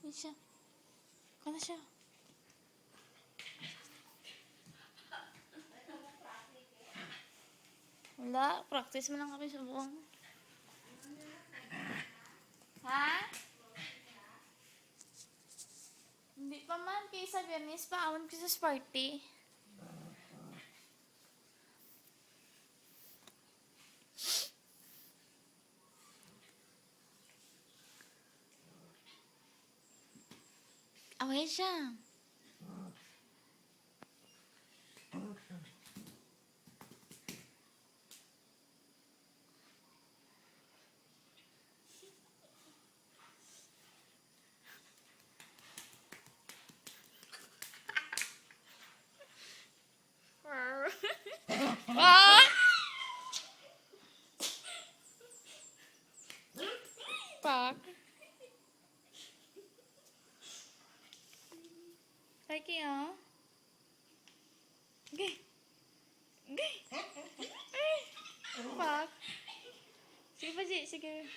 Yan siya. Ikaw na siya. Wala. Practice mo lang kami sa buong. Ha? Hindi pa man. Kaya sa Viernes pa. Awan ko sa party. Away siya. Ah! Pak. Like ya. Gay. Gay. Pak. Sige pa, sige.